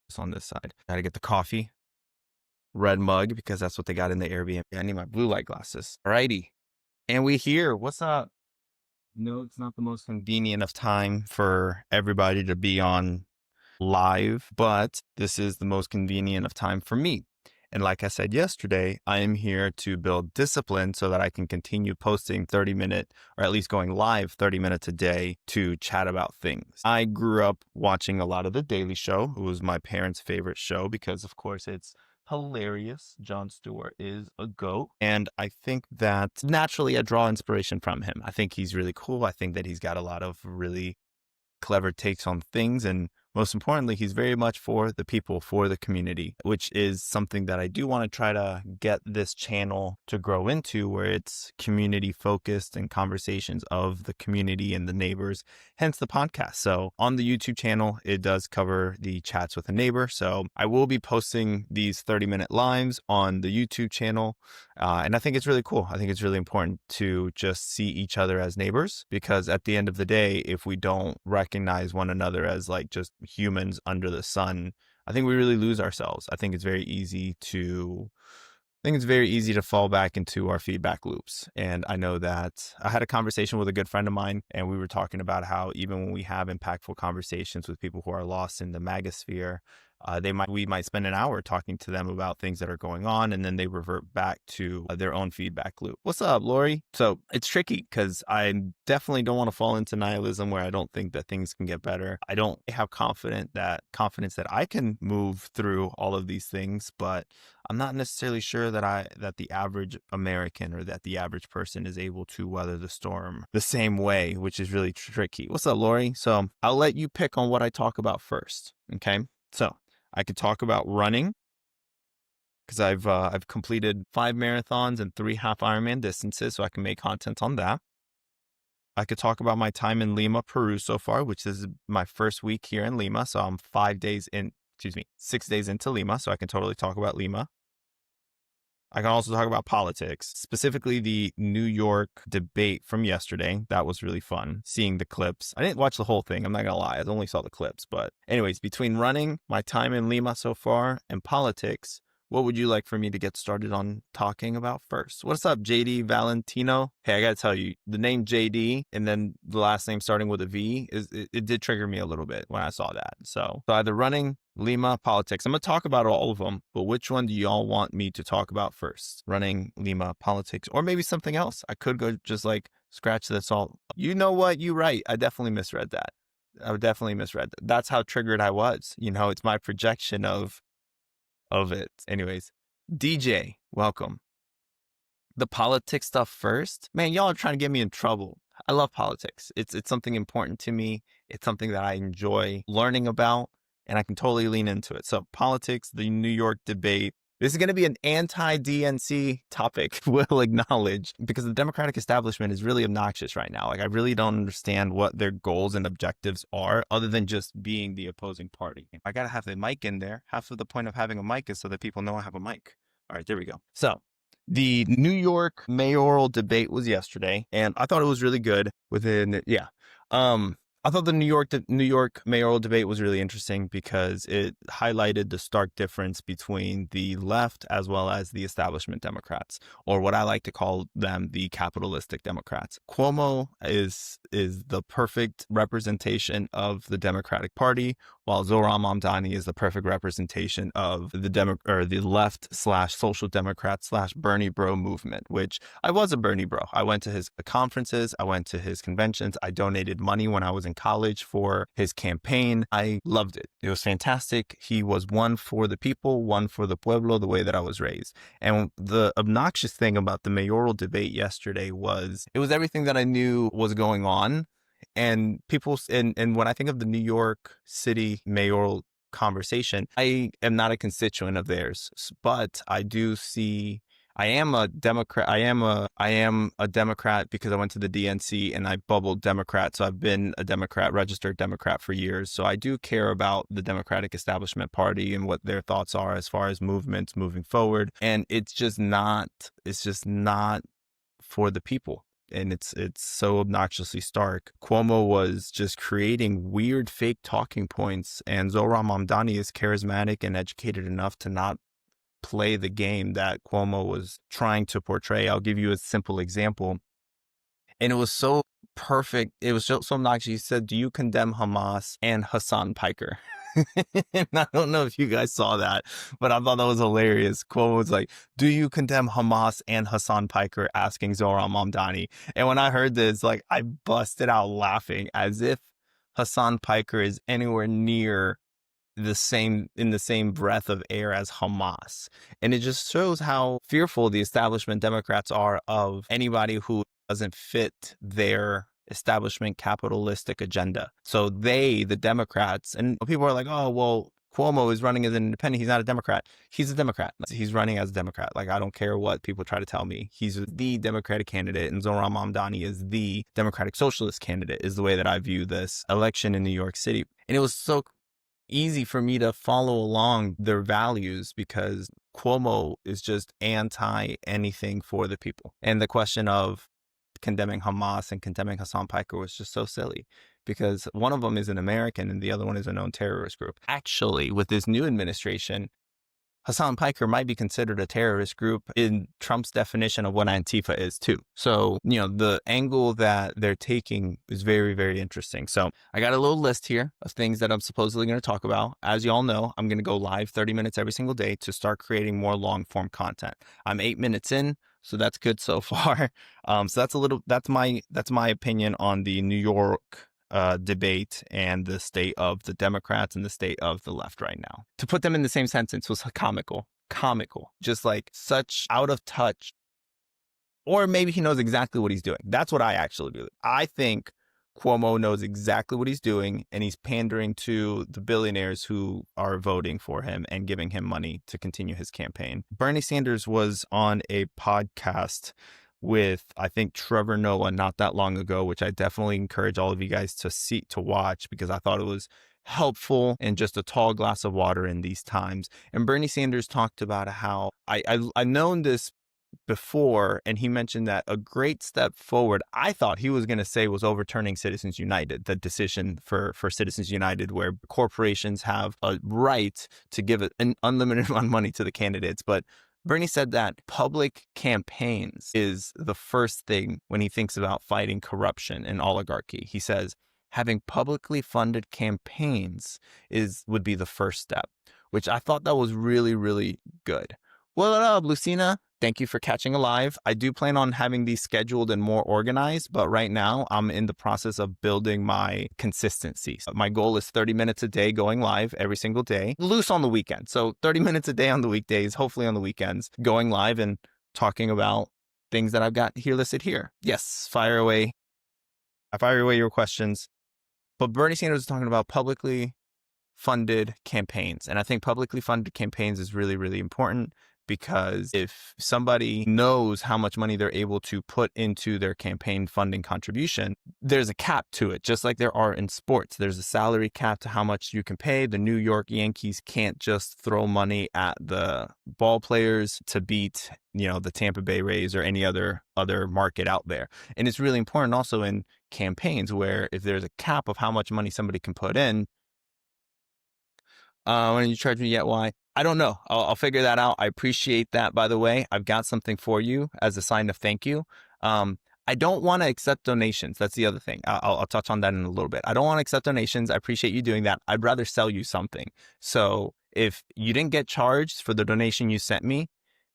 It's on this side. Gotta get the coffee, red mug, because that's what they got in the Airbnb. I need my blue light glasses. Alrighty. And we here. What's up? No, it's not the most convenient of time for everybody to be on live, but this is the most convenient of time for me. And like I said yesterday, I am here to build discipline so that I can continue posting 30-minute, or at least going live 30 minutes a day to chat about things. I grew up watching a lot of The Daily Show. It was my parents' favorite show because, of course, it's hilarious. Jon Stewart is a GOAT. And I think that naturally I draw inspiration from him. I think he's really cool. I think that he's got a lot of really clever takes on things. And most importantly, he's very much for the people, for the community, which is something that I do want to try to get this channel to grow into, where it's community focused and conversations of the community and the neighbors, hence the podcast. So on the YouTube channel, it does cover the chats with a neighbor. So I will be posting these 30-minute lives on the YouTube channel. And I think it's really cool. I think it's really important to just see each other as neighbors, because at the end of the day, if we don't recognize one another as like just humans under the sun, I think we really lose ourselves. I think it's very easy to fall back into our feedback loops. And I know that I had a conversation with a good friend of mine, and we were talking about how even when we have impactful conversations with people who are lost in the magosphere, we might spend an hour talking to them about things that are going on, and then they revert back to their own feedback loop. What's up, Lori? So it's tricky because I definitely don't want to fall into nihilism where I don't think that things can get better. I don't have confidence that I can move through all of these things, but I'm not necessarily sure that the average American or that the average person is able to weather the storm the same way, which is really tricky. What's up, Lori? So I'll let you pick on what I talk about first. Okay. So I could talk about running, because I've completed 5 marathons and 3 half Ironman distances, so I can make content on that. I could talk about my time in Lima, Peru so far, which is my first week here in Lima. So I'm 6 days into Lima, so I can totally talk about Lima. I can also talk about politics, specifically the New York debate from yesterday. That was really fun, seeing the clips. I didn't watch the whole thing, I'm not gonna lie. I only saw the clips. But anyways, between running, my time in Lima so far, and politics, what would you like for me to get started on talking about first? What's up, JD Valentino? Hey, I gotta tell you, the name JD and then the last name starting with a V, it did trigger me a little bit when I saw that. So either running, Lima, politics. I'm gonna talk about all of them, but which one do y'all want me to talk about first? Running, Lima, politics, or maybe something else? I could go just like scratch this all. You know what? You're right. I definitely misread that. That's how triggered I was. It's my projection of it. Anyways, DJ, welcome. The politics stuff first. Man, y'all are trying to get me in trouble. I love politics. It's something important to me. It's something that I enjoy learning about, and I can totally lean into it. So politics, the New York debate. This is going to be an anti-DNC topic, we'll acknowledge, because the Democratic establishment is really obnoxious right now. Like, I really don't understand what their goals and objectives are, other than just being the opposing party. I got to have the mic in there. Half of the point of having a mic is so that people know I have a mic. All right, there we go. So the New York mayoral debate was yesterday, and I thought it was really good. I thought the New York mayoral debate was really interesting because it highlighted the stark difference between the left as well as the establishment Democrats, or what I like to call them, the capitalistic Democrats. Cuomo is the perfect representation of the Democratic Party, while Zohran Mamdani is the perfect representation of the left/social Democrat/Bernie bro movement, which I was a Bernie bro. I went to his conferences. I went to his conventions. I donated money when I was in college for his campaign. I loved it. It was fantastic. He was one for the people, one for the pueblo, the way that I was raised. And the obnoxious thing about the mayoral debate yesterday was it was everything that I knew was going on. And and when I think of the New York City mayoral conversation, I am not a constituent of theirs, but I do see I am a Democrat. I am a Democrat because I went to the DNC and I bubbled Democrat. So I've been a Democrat, registered Democrat for years. So I do care about the Democratic Establishment Party and what their thoughts are as far as movements moving forward. And it's just not for the people. and it's so obnoxiously stark. Cuomo was just creating weird fake talking points, and Zohran Mamdani is charismatic and educated enough to not play the game that Cuomo was trying to portray. I'll give you a simple example. And it was so perfect. It was so obnoxious. He said, "Do you condemn Hamas and Hassan Piker?" And I don't know if you guys saw that, but I thought that was hilarious. Cuomo was like, "Do you condemn Hamas and Hassan Piker?" asking Zohran Mamdani. And when I heard this, like, I busted out laughing as if Hassan Piker is anywhere near in the same breath of air as Hamas. And it just shows how fearful the establishment Democrats are of anybody who doesn't fit their establishment capitalistic agenda. So the Democrats, and people are like, "Oh, well, Cuomo is running as an independent. He's not a Democrat." He's a Democrat. He's running as a Democrat. Like, I don't care what people try to tell me. He's the Democratic candidate, and Zohran Mamdani is the Democratic Socialist candidate, is the way that I view this election in New York City. And it was so easy for me to follow along their values because Cuomo is just anti anything for the people. And the question of condemning Hamas and condemning Hassan Piker was just so silly because one of them is an American and the other one is a known terrorist group. Actually, with this new administration, Hassan Piker might be considered a terrorist group in Trump's definition of what Antifa is too. So, the angle that they're taking is very, very interesting. So I got a little list here of things that I'm supposedly going to talk about. As you all know, I'm going to go live 30 minutes every single day to start creating more long form content. I'm 8 minutes in, so that's good so far. So that's my opinion on the New York debate and the state of the Democrats and the state of the left right now. To put them in the same sentence was comical, just like such out of touch. Or maybe he knows exactly what he's doing. That's what I actually believe. I think Cuomo knows exactly what he's doing, and he's pandering to the billionaires who are voting for him and giving him money to continue his campaign. Bernie Sanders was on a podcast with, I think, Trevor Noah not that long ago, which I definitely encourage all of you guys to watch because I thought it was helpful and just a tall glass of water in these times. And Bernie Sanders talked about how I've known this before, and he mentioned that a great step forward, I thought he was going to say, was overturning Citizens United, the decision for Citizens United, where corporations have a right to give an unlimited amount of money to the candidates. But Bernie said that public campaigns is the first thing when he thinks about fighting corruption and oligarchy. He says having publicly funded campaigns would be the first step, which I thought that was really, really good. What up, Lucina? Thank you for catching a live. I do plan on having these scheduled and more organized, but right now I'm in the process of building my consistency. So my goal is 30 minutes a day going live every single day, loose on the weekend. So 30 minutes a day on the weekdays, hopefully on the weekends, going live and talking about things that I've got here listed here. Yes, fire away. I fire away your questions. But Bernie Sanders is talking about publicly funded campaigns. And I think publicly funded campaigns is really, really important. Because if somebody knows how much money they're able to put into their campaign funding contribution, there's a cap to it, just like there are in sports. There's a salary cap to how much you can pay. The New York Yankees can't just throw money at the ball players to beat, the Tampa Bay Rays or any other market out there. And it's really important also in campaigns where if there's a cap of how much money somebody can put in, when you charge me yet, why? I don't know. I'll figure that out. I appreciate that, by the way. I've got something for you as a sign of thank you. I don't want to accept donations. That's the other thing. I'll touch on that in a little bit. I don't want to accept donations. I appreciate you doing that. I'd rather sell you something. So if you didn't get charged for the donation you sent me,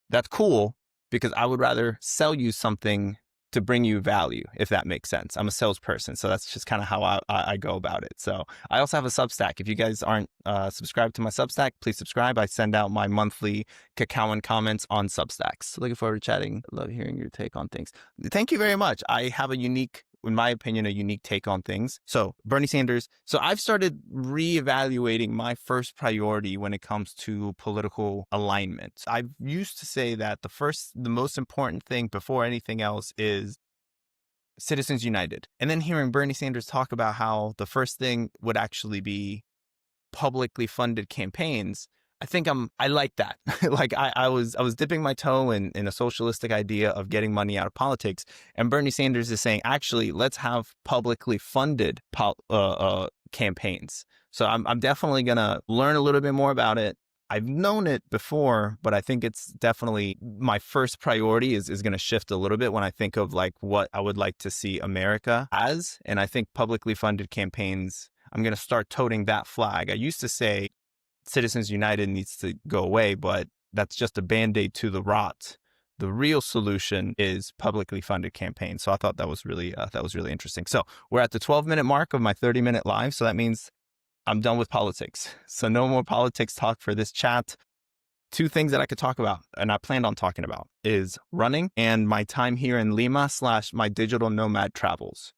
that's cool because I would rather sell you something to bring you value, if that makes sense. I'm a salesperson, so that's just kind of how I go about it. So I also have a Substack. If you guys aren't subscribed to my Substack, please subscribe. I send out my monthly cacao and comments on Substacks. Looking forward to chatting. Love hearing your take on things. Thank you very much. I have in my opinion, a unique take on things. So Bernie Sanders. So I've started reevaluating my first priority when it comes to political alignment. I used to say that the most important thing before anything else is Citizens United. And then hearing Bernie Sanders talk about how the first thing would actually be publicly funded campaigns, I think I like that. Like I was dipping my toe in a socialistic idea of getting money out of politics. And Bernie Sanders is saying, actually, let's have publicly funded campaigns. So I'm definitely going to learn a little bit more about it. I've known it before, but I think it's definitely my first priority is going to shift a little bit when I think of like what I would like to see America as. And I think publicly funded campaigns, I'm going to start toting that flag. I used to say Citizens United needs to go away, but that's just a band-aid to the rot. The real solution is publicly funded campaigns. So I thought that was really interesting. So we're at the 12-minute mark of my 30-minute live. So that means I'm done with politics. So no more politics talk for this chat. Two things that I could talk about and I planned on talking about is running and my time here in Lima / my digital nomad travels.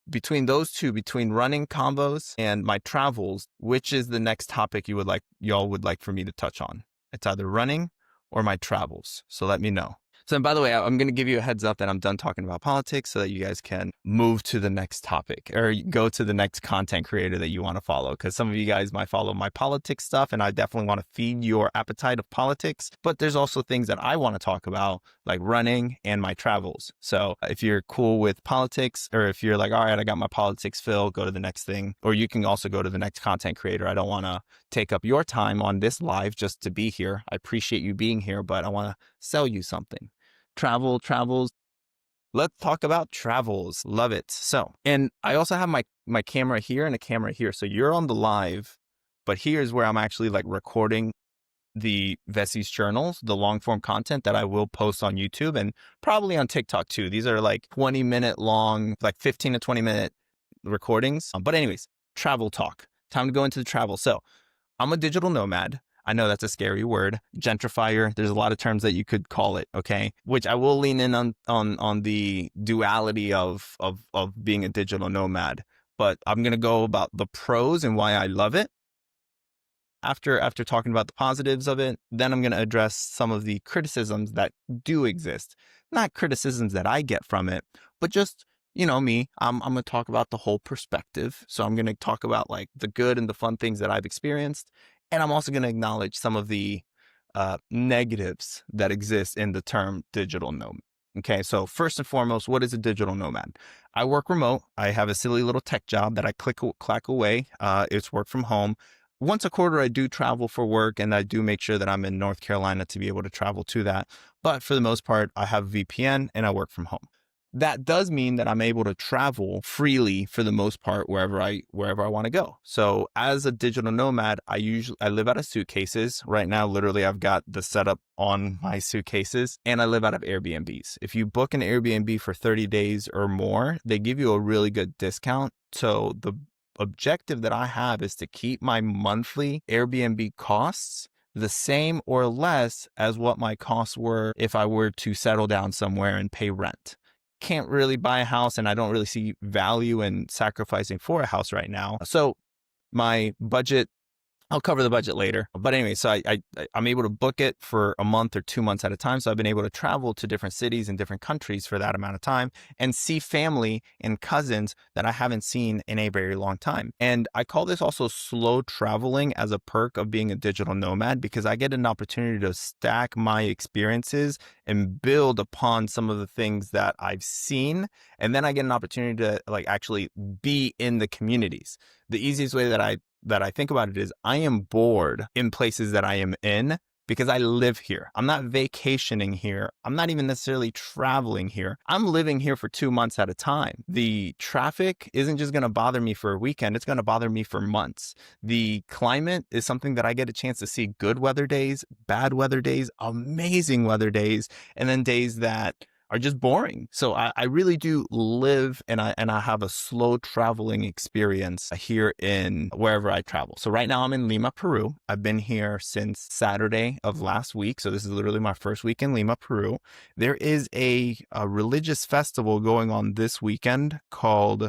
Between those two, between running combos and my travels, which is the next topic y'all would like for me to touch on? It's either running or my travels. So let me know. So by the way, I'm going to give you a heads up that I'm done talking about politics so that you guys can move to the next topic or go to the next content creator that you want to follow. Because some of you guys might follow my politics stuff and I definitely want to feed your appetite of politics. But there's also things that I want to talk about like running and my travels. So if you're cool with politics or if you're like, all right, I got my politics fill, go to the next thing. Or you can also go to the next content creator. I don't want to take up your time on this live just to be here. I appreciate you being here, but I want to sell you something. Travels. Let's talk about travels. Love it. So, and I also have my camera here and a camera here. So you're on the live, but here's where I'm actually like recording the Veci's journals, the long form content that I will post on YouTube and probably on TikTok too. These are like 20-minute long, like 15 to 20-minute recordings. But anyways, travel talk. Time to go into the travel. So I'm a digital nomad. I know that's a scary word. Gentrifier. There's a lot of terms that you could call it. Okay. Which I will lean in on the duality of being a digital nomad, but I'm going to go about the pros and why I love it. After talking about the positives of it, then I'm going to address some of the criticisms that do exist. Not criticisms that I get from it, but just, you know, me, I'm going to talk about the whole perspective. So I'm going to talk about like the good and the fun things that I've experienced. And I'm also going to acknowledge some of the negatives that exist in the term digital nomad. Okay, so first and foremost, what is a digital nomad? I work remote. I have a silly little tech job that I clack away. It's work from home. Once a quarter, I do travel for work and I do make sure that I'm in North Carolina to be able to travel to that. But for the most part, I have a VPN and I work from home. That does mean that I'm able to travel freely for the most part wherever I want to go. So as a digital nomad, I live out of suitcases. Right now, literally, I've got the setup on my suitcases and I live out of Airbnbs. If you book an Airbnb for 30 days or more, they give you a really good discount. So the objective that I have is to keep my monthly Airbnb costs the same or less as what my costs were if I were to settle down somewhere and pay rent. Can't really buy a house and I don't really see value in sacrificing for a house right now. So my budget, I'll cover the budget later. But anyway, so I'm able to book it for a month or 2 months at a time. So I've been able to travel to different cities and different countries for that amount of time and see family and cousins that I haven't seen in a very long time. And I call this also slow traveling as a perk of being a digital nomad because I get an opportunity to stack my experiences and build upon some of the things that I've seen. And then I get an opportunity to like actually be in the communities. The easiest way that I think about it is I am bored in places that I am in because I live here. I'm not vacationing here. I'm not even necessarily traveling here. I'm living here for 2 months at a time. The traffic isn't just going to bother me for a weekend. It's going to bother me for months. The climate is something that I get a chance to see good weather days, bad weather days, amazing weather days, and then days that are just boring. So I really do live and I have a slow traveling experience here in wherever I travel. So right now I'm in Lima, Peru. I've been here since Saturday of last week. So this is literally my first week in Lima, Peru. There is a religious festival going on this weekend called,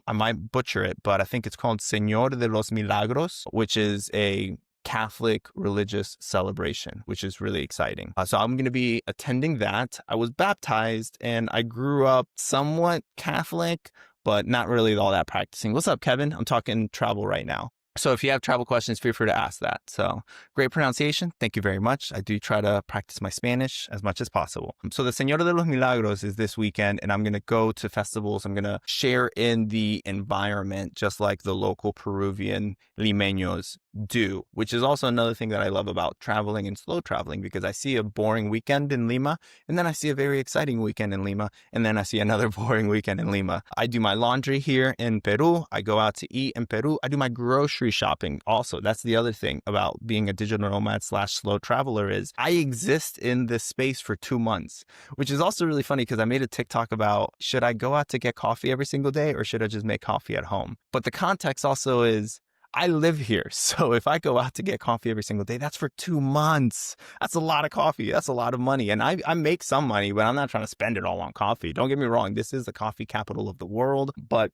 I might butcher it, but I think it's called Señor de los Milagros, which is a Catholic religious celebration, which is really exciting. So I'm going to be attending that. I was baptized and I grew up somewhat Catholic, but not really all that practicing. What's up, Kevin? I'm talking travel right now. So if you have travel questions, feel free to ask that. So great pronunciation. Thank you very much. I do try to practice my Spanish as much as possible. So the Señora de los Milagros is this weekend, and I'm going to go to festivals. I'm going to share in the environment just like the local Peruvian limeños do, which is also another thing that I love about traveling and slow traveling, because I see a boring weekend in Lima, and then I see a very exciting weekend in Lima, and then I see another boring weekend in Lima. I do my laundry here in Peru. I go out to eat in Peru. I do my grocery shopping also. That's the other thing about being a digital nomad / slow traveler is I exist in this space for 2 months, which is also really funny because I made a TikTok about, should I go out to get coffee every single day or should I just make coffee at home? But the context also is I live here. So if I go out to get coffee every single day, that's for 2 months. That's a lot of coffee. That's a lot of money. And I make some money, but I'm not trying to spend it all on coffee. Don't get me wrong. This is the coffee capital of the world. But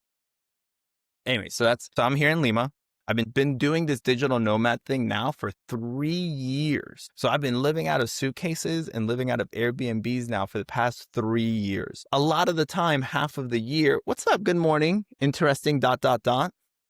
anyway, so I'm here in Lima. I've been doing this digital nomad thing now for 3 years. So I've been living out of suitcases and living out of Airbnbs now for the past 3 years. A lot of the time, half of the year, what's up? Good morning. Interesting, ...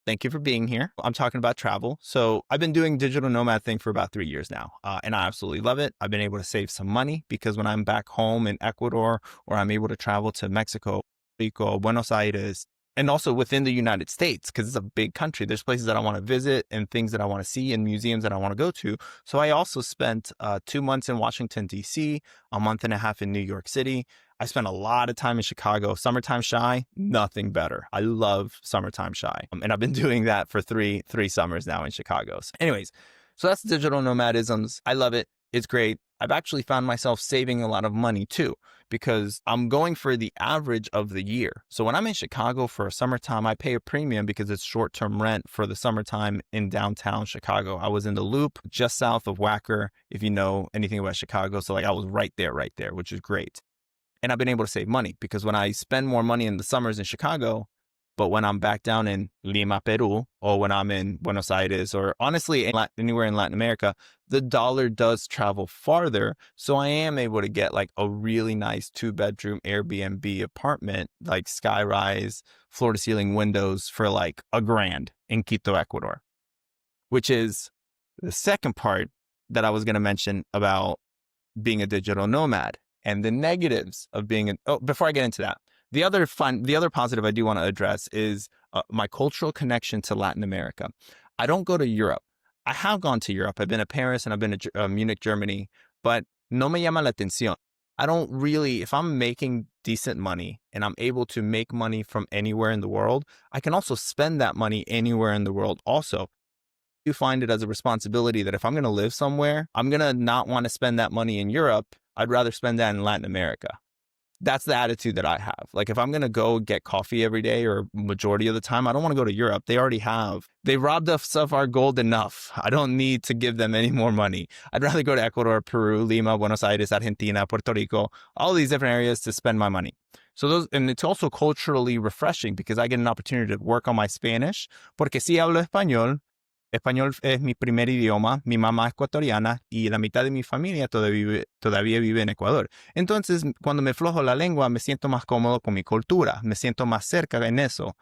Thank you for being here. I'm talking about travel. So I've been doing digital nomad thing for about 3 years now, and I absolutely love it. I've been able to save some money because when I'm back home in Ecuador, or I'm able to travel to Mexico, Rico, Buenos Aires, and also within the United States, because it's a big country, there's places that I want to visit and things that I want to see and museums that I want to go to. So I also spent 2 months in Washington, D.C., a month and a half in New York City. I spent a lot of time in Chicago. Summertime shy, nothing better. I love summertime shy. And I've been doing that for three summers now in Chicago. So anyways, so that's digital nomadisms. I love it. It's great. I've actually found myself saving a lot of money too, because I'm going for the average of the year. So when I'm in Chicago for a summertime, I pay a premium because it's short-term rent for the summertime in downtown Chicago. I was in the Loop, just south of Wacker, if you know anything about Chicago. So like I was right there, which is great. And I've been able to save money because when I spend more money in the summers in Chicago, but when I'm back down in Lima, Peru, or when I'm in Buenos Aires, or honestly anywhere in Latin America, the dollar does travel farther. So I am able to get like a really nice 2-bedroom Airbnb apartment, like skyrise, floor to ceiling windows for like $1,000 in Quito, Ecuador, which is the second part that I was going to mention about being a digital nomad. And the negatives of being before I get into that, the other positive I do want to address is my cultural connection to Latin America. I don't go to Europe. I have gone to Europe. I've been to Paris and I've been to Munich, Germany, but no me llama la atención. I don't really, if I'm making decent money and I'm able to make money from anywhere in the world, I can also spend that money anywhere in the world also. You find it as a responsibility that if I'm going to live somewhere, I'm going to not want to spend that money in Europe. I'd rather spend that in Latin America. That's the attitude that I have. Like if I'm going to go get coffee every day or majority of the time, I don't want to go to Europe. They robbed us of our gold enough. I don't need to give them any more money. I'd rather go to Ecuador, Peru, Lima, Buenos Aires, Argentina, Puerto Rico, all these different areas to spend my money. And it's also culturally refreshing because I get an opportunity to work on my Spanish, porque si hablo español. Español es mi primer idioma, mi mamá es ecuatoriana y la mitad de mi familia todavía vive en Ecuador. Entonces, cuando me flojo la lengua, me siento más cómodo con mi cultura, me siento más cerca en eso.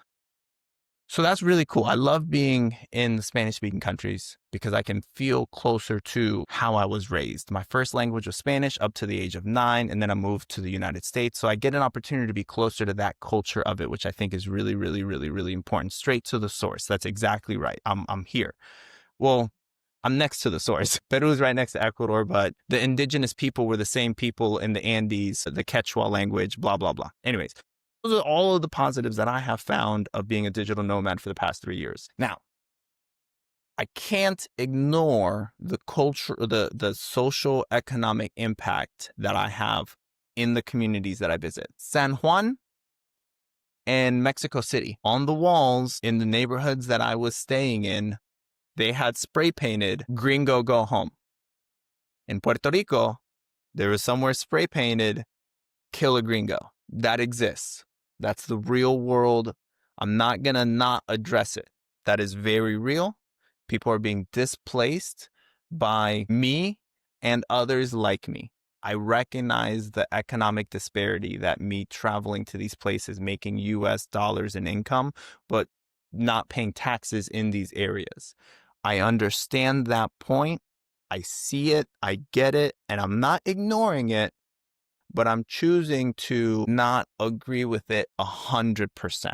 So that's really cool. I love being in the Spanish-speaking countries because I can feel closer to how I was raised. My first language was Spanish up to the age of 9, and then I moved to the United States. So I get an opportunity to be closer to that culture of it, which I think is really, really, really, really important. Straight to the source. That's exactly right. I'm here. Well, I'm next to the source. Peru is right next to Ecuador, but the indigenous people were the same people in the Andes, the Quechua language, blah, blah, blah. Anyways. Those are all of the positives that I have found of being a digital nomad for the past 3 years. Now, I can't ignore the culture, the social economic impact that I have in the communities that I visit. San Juan and Mexico City, on the walls in the neighborhoods that I was staying in, they had spray painted "Gringo Go Home." In Puerto Rico, there was somewhere spray painted "Kill a Gringo." That exists. That's the real world. I'm not going to not address it. That is very real. People are being displaced by me and others like me. I recognize the economic disparity that me traveling to these places, making US dollars in income, but not paying taxes in these areas. I understand that point. I see it, I get it, and I'm not ignoring it, but I'm choosing to not agree with it 100%.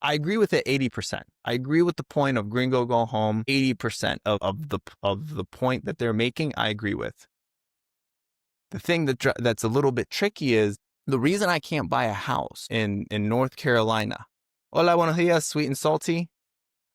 I agree with it 80%. I agree with the point of gringo go home. 80% of the point that they're making, I agree with. The thing that's a little bit tricky is the reason I can't buy a house in North Carolina. Hola, buenos dias, sweet and salty.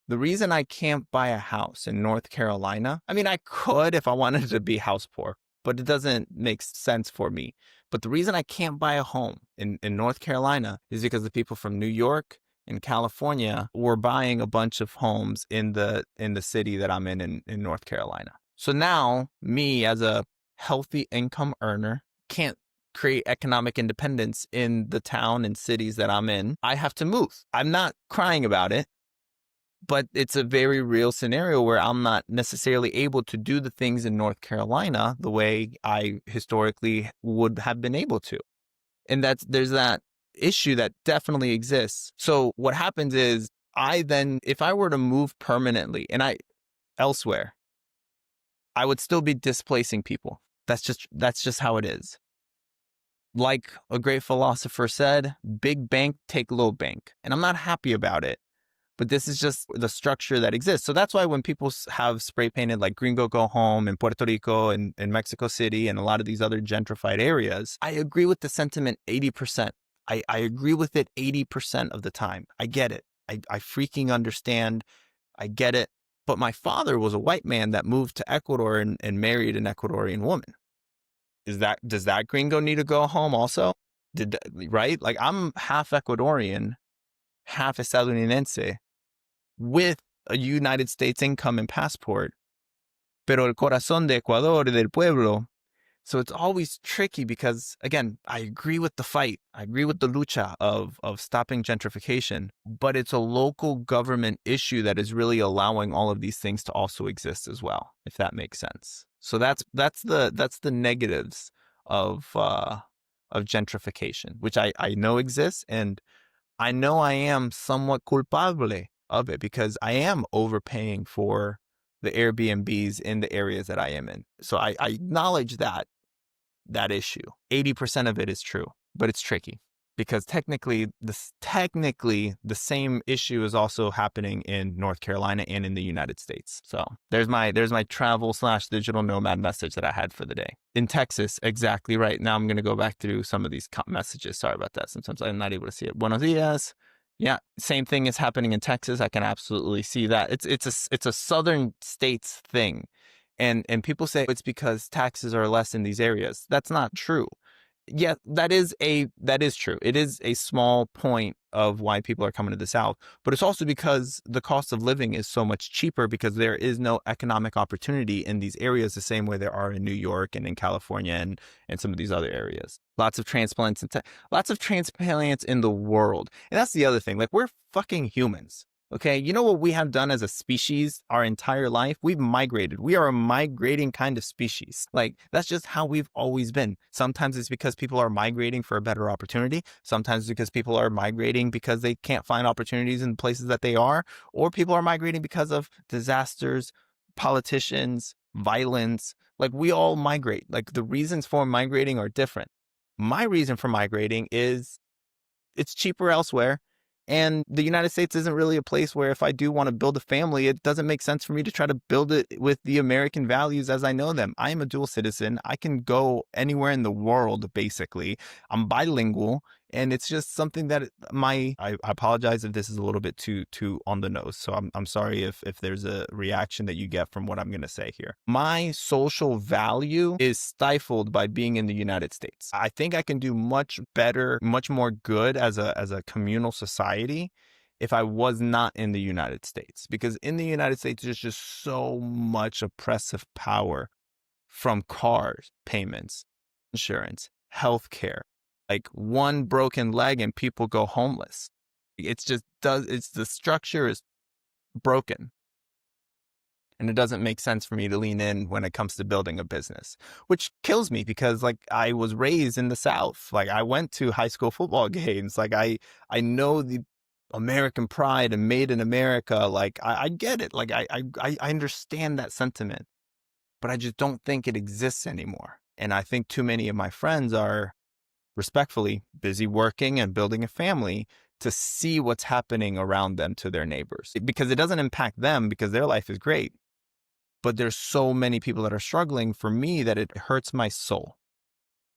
The reason I can't buy a house in North Carolina, I mean, I could if I wanted to be house poor, but it doesn't make sense for me. But the reason I can't buy a home in North Carolina is because the people from New York and California were buying a bunch of homes in the city that I'm in North Carolina. So now me as a healthy income earner can't create economic independence in the town and cities that I'm in. I have to move. I'm not crying about it, but it's a very real scenario where I'm not necessarily able to do the things in North Carolina the way I historically would have been able to. And there's that issue that definitely exists. So what happens is if I were to move permanently elsewhere, I would still be displacing people. That's just how it is. Like a great philosopher said, big bank, take little bank. And I'm not happy about it. But this is just the structure that exists. So that's why when people have spray painted like Gringo Go Home in Puerto Rico and Mexico City and a lot of these other gentrified areas, I agree with the sentiment 80%. I agree with it 80% of the time. I get it. I freaking understand. I get it. But my father was a white man that moved to Ecuador and married an Ecuadorian woman. Does that gringo need to go home also? Right? Like I'm half Ecuadorian, half estadounidense, with a United States income and passport, pero el corazón de Ecuador, del pueblo. So it's always tricky because, again, I agree with the fight. I agree with the lucha of stopping gentrification, but it's a local government issue that is really allowing all of these things to also exist as well, if that makes sense. So that's the negatives of gentrification, which I know exists, and I know I am somewhat culpable of it because I am overpaying for the Airbnbs in the areas that I am in. So I acknowledge that issue. 80% of it is true, but it's tricky because technically the same issue is also happening in North Carolina and in the United States. So there's my travel/digital nomad message that I had for the day. In Texas, exactly right. Now I'm going to go back through some of these messages. Sorry about that. Sometimes I'm not able to see it. Buenos dias. Yeah, same thing is happening in Texas. I can absolutely see that. It's a southern states thing. And people say it's because taxes are less in these areas. That's not true. Yeah, that is true. It is a small point of why people are coming to the South, but it's also because the cost of living is so much cheaper because there is no economic opportunity in these areas the same way there are in New York and in California and some of these other areas. Lots of transplants in the world. And that's the other thing. Like, we're fucking humans. Okay, you know what we have done as a species our entire life? We've migrated. We are a migrating kind of species. Like, that's just how we've always been. Sometimes it's because people are migrating for a better opportunity. Sometimes it's because people are migrating because they can't find opportunities in the places that they are. Or people are migrating because of disasters, politicians, violence. Like, we all migrate. Like, the reasons for migrating are different. My reason for migrating is it's cheaper elsewhere. And the United States isn't really a place where if I do want to build a family, it doesn't make sense for me to try to build it with the American values as I know them. I am a dual citizen. I can go anywhere in the world, basically. I'm bilingual. And it's just something that I apologize if this is a little bit too on the nose. So I'm sorry if there's a reaction that you get from what I'm going to say here. My social value is stifled by being in the United States. I think I can do much better, much more good as a communal society if I was not in the United States. Because in the United States, there's just so much oppressive power from cars, payments, insurance, healthcare. Like, one broken leg and people go homeless. The structure is broken. And it doesn't make sense for me to lean in when it comes to building a business, which kills me because, like, I was raised in the South. Like, I went to high school football games. Like, I know American pride and made in America. Like, I get it. Like, I understand that sentiment, but I just don't think it exists anymore. And I think too many of my friends are respectfully busy working and building a family to see what's happening around them to their neighbors, because it doesn't impact them because their life is great. But there's so many people that are struggling for me that it hurts my soul.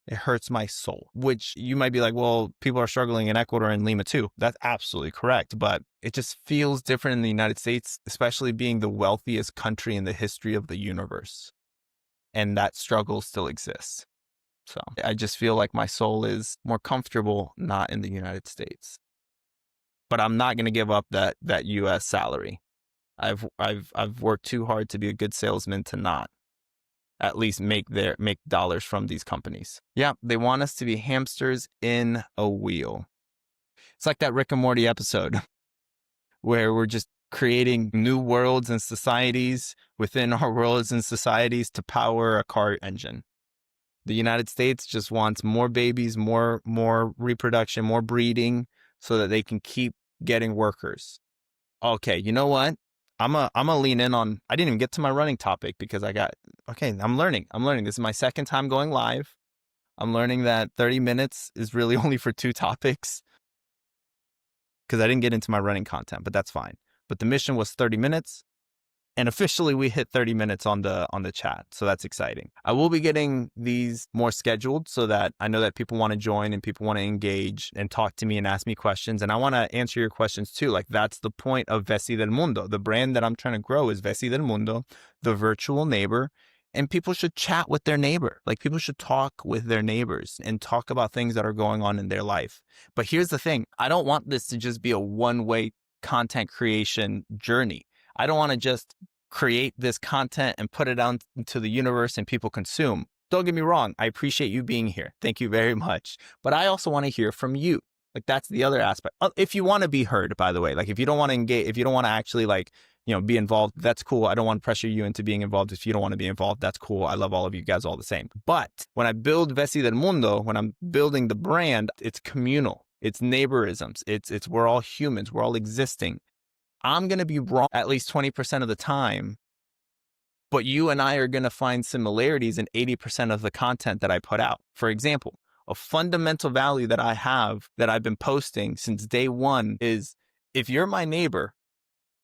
It hurts my soul, which you might be like, well, people are struggling in Ecuador and Lima too. That's absolutely correct. But it just feels different in the United States, especially being the wealthiest country in the history of the universe. And that struggle still exists. So I just feel like my soul is more comfortable not in the United States. But I'm not going to give up that US salary. I've worked too hard to be a good salesman to not at least make dollars from these companies. Yeah, they want us to be hamsters in a wheel. It's like that Rick and Morty episode where we're just creating new worlds and societies within our worlds and societies to power a car engine. The United States just wants more babies, more reproduction, more breeding so that they can keep getting workers. Okay, you know what? I'm a lean in on, I didn't even get to my running topic because I'm learning. This is my second time going live. I'm learning that 30 minutes is really only for 2 topics because I didn't get into my running content, but that's fine. But the mission was 30 minutes. And officially we hit 30 minutes on the chat. So that's exciting. I will be getting these more scheduled so that I know that people want to join and people want to engage and talk to me and ask me questions. And I want to answer your questions too. Like, that's the point of Veci DelMundo. The brand that I'm trying to grow is Veci DelMundo, the virtual neighbor. And people should chat with their neighbor. Like, people should talk with their neighbors and talk about things that are going on in their life. But here's the thing. I don't want this to just be a one-way content creation journey. I don't want to just create this content and put it out into the universe and people consume. Don't get me wrong. I appreciate you being here. Thank you very much. But I also want to hear from you. Like, that's the other aspect. If you want to be heard, by the way, like, if you don't want to engage, if you don't want to actually be involved, that's cool. I don't want to pressure you into being involved. If you don't want to be involved, that's cool. I love all of you guys all the same. But when I build Veci DelMundo, when I'm building the brand, it's communal. It's neighborisms. It's we're all humans. We're all existing. I'm going to be wrong at least 20% of the time, but you and I are going to find similarities in 80% of the content that I put out. For example, a fundamental value that I have that I've been posting since day one is, if you're my neighbor,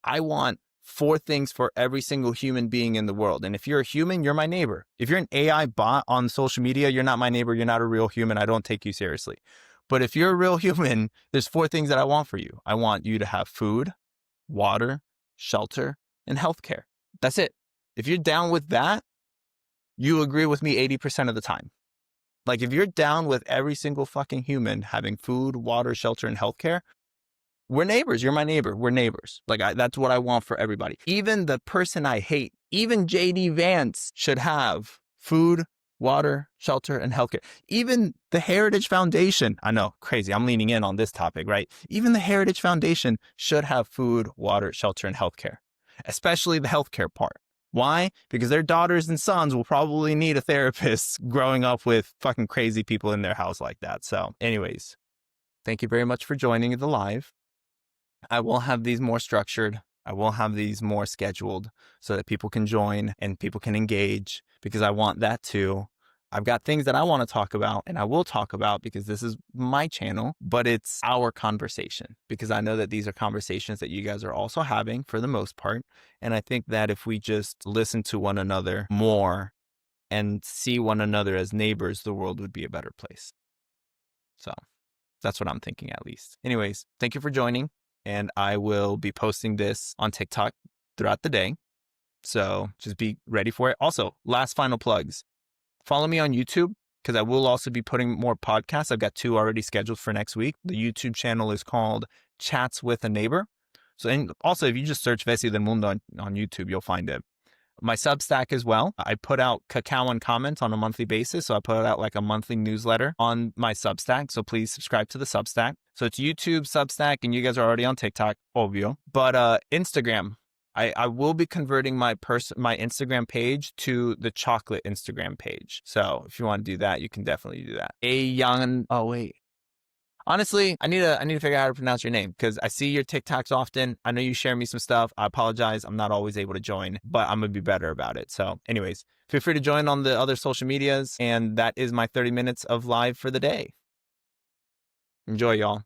I want 4 things for every single human being in the world. And if you're a human, you're my neighbor. If you're an AI bot on social media, you're not my neighbor. You're not a real human. I don't take you seriously. But if you're a real human, there's 4 things that I want for you. I want you to have food, water, shelter, and healthcare. That's it. If you're down with that, you agree with me 80% of the time. Like, if you're down with every single fucking human having food, water, shelter, and healthcare, we're neighbors. You're my neighbor. We're neighbors. Like, that's what I want for everybody. Even the person I hate, even JD Vance should have food, water, shelter, and healthcare. Even the Heritage Foundation, I know, crazy, I'm leaning in on this topic, right? Even the Heritage Foundation should have food, water, shelter, and healthcare, especially the healthcare part. Why? Because their daughters and sons will probably need a therapist growing up with fucking crazy people in their house like that. So anyways, thank you very much for joining the live. I will have these more structured. I will have these more scheduled so that people can join and people can engage, because I want that too. I've got things that I want to talk about and I will talk about because this is my channel, but it's our conversation, because I know that these are conversations that you guys are also having for the most part. And I think that if we just listen to one another more and see one another as neighbors, the world would be a better place. So that's what I'm thinking, at least. Anyways, thank you for joining. And I will be posting this on TikTok throughout the day. So just be ready for it. Also, last final plugs. Follow me on YouTube, because I will also be putting more podcasts. I've got 2 already scheduled for next week. The YouTube channel is called Chats with a Neighbor. So, and also, if you just search Veci DelMundo on YouTube, you'll find it. My Substack as well. I put out cacao and comments on a monthly basis. So I put out like a monthly newsletter on my Substack. So please subscribe to the Substack. So it's YouTube, Substack, and you guys are already on TikTok, obvio. But Instagram, I will be converting my Instagram page to the chocolate Instagram page. So if you want to do that, you can definitely do that. Honestly, I need to figure out how to pronounce your name because I see your TikToks often. I know you share me some stuff. I apologize. I'm not always able to join, but I'm gonna be better about it. So, anyways, feel free to join on the other social medias. And that is my 30 minutes of live for the day. Enjoy, y'all.